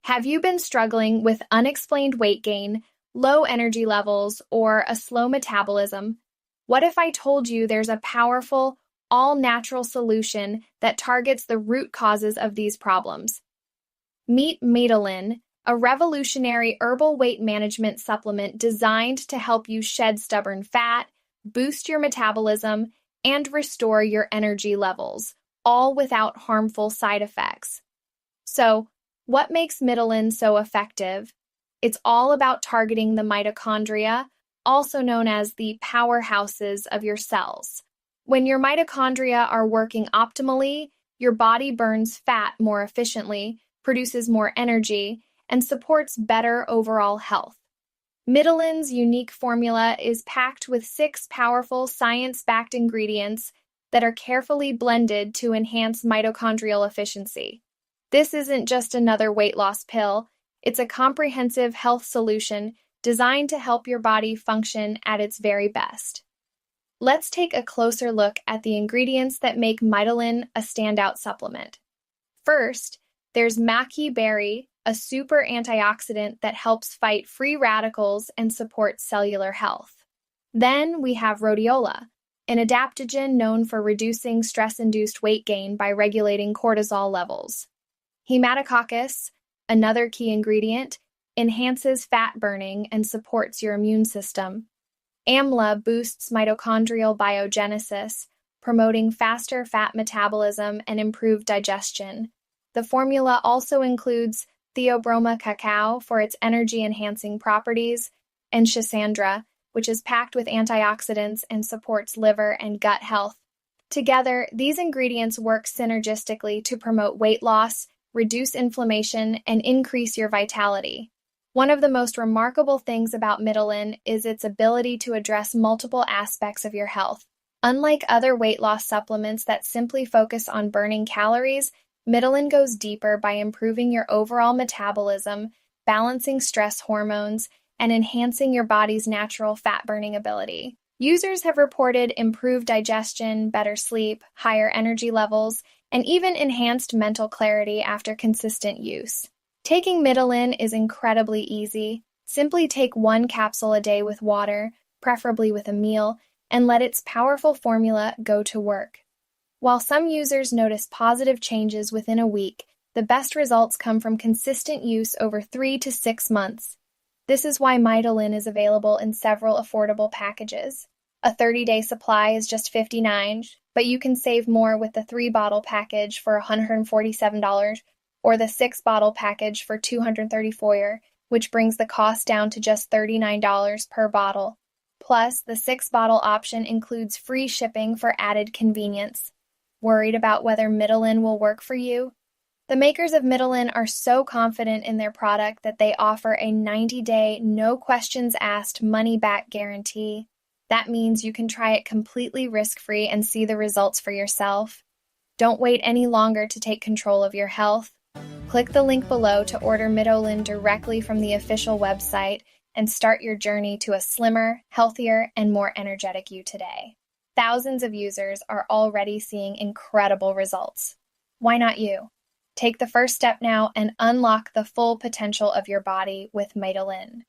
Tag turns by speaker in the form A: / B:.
A: Have you been struggling with unexplained weight gain, low energy levels, or a slow metabolism? What if I told you there's a powerful, all-natural solution that targets the root causes of these problems? Meet MITOLYN, a revolutionary herbal weight management supplement designed to help you shed stubborn fat, boost your metabolism, and restore your energy levels, all without harmful side effects. So, what makes MITOLYN so effective? It's all about targeting the mitochondria, also known as the powerhouses of your cells. When your mitochondria are working optimally, your body burns fat more efficiently, produces more energy, and supports better overall health. MITOLYN's unique formula is packed with 6 powerful science-backed ingredients that are carefully blended to enhance mitochondrial efficiency. This isn't just another weight loss pill, it's a comprehensive health solution designed to help your body function at its very best. Let's take a closer look at the ingredients that make MITOLYN a standout supplement. First, there's maqui berry, a super antioxidant that helps fight free radicals and supports cellular health. Then we have rhodiola, an adaptogen known for reducing stress-induced weight gain by regulating cortisol levels. Hematococcus, another key ingredient, enhances fat burning and supports your immune system. AMLA boosts mitochondrial biogenesis, promoting faster fat metabolism and improved digestion. The formula also includes theobroma cacao for its energy-enhancing properties, and schisandra, which is packed with antioxidants and supports liver and gut health. Together, these ingredients work synergistically to promote weight loss, reduce inflammation, and increase your vitality. One of the most remarkable things about MITOLYN is its ability to address multiple aspects of your health. Unlike other weight loss supplements that simply focus on burning calories, MITOLYN goes deeper by improving your overall metabolism, balancing stress hormones, and enhancing your body's natural fat-burning ability. Users have reported improved digestion, better sleep, higher energy levels, and even enhanced mental clarity after consistent use. Taking MITOLYN is incredibly easy. Simply take 1 capsule a day with water, preferably with a meal, and let its powerful formula go to work. While some users notice positive changes within a week, the best results come from consistent use over 3 to 6 months. This is why MITOLYN is available in several affordable packages. A 30-day supply is just $59, but you can save more with the 3-bottle package for $147 or the 6-bottle package for $234, which brings the cost down to just $39 per bottle. Plus, the 6-bottle option includes free shipping for added convenience. Worried about whether MITOLYN will work for you? The makers of MITOLYN are so confident in their product that they offer a 90-day, no-questions-asked money-back guarantee. That means you can try it completely risk-free and see the results for yourself. Don't wait any longer to take control of your health. Click the link below to order MITOLYN directly from the official website and start your journey to a slimmer, healthier, and more energetic you today. Thousands of users are already seeing incredible results. Why not you? Take the first step now and unlock the full potential of your body with MITOLYN.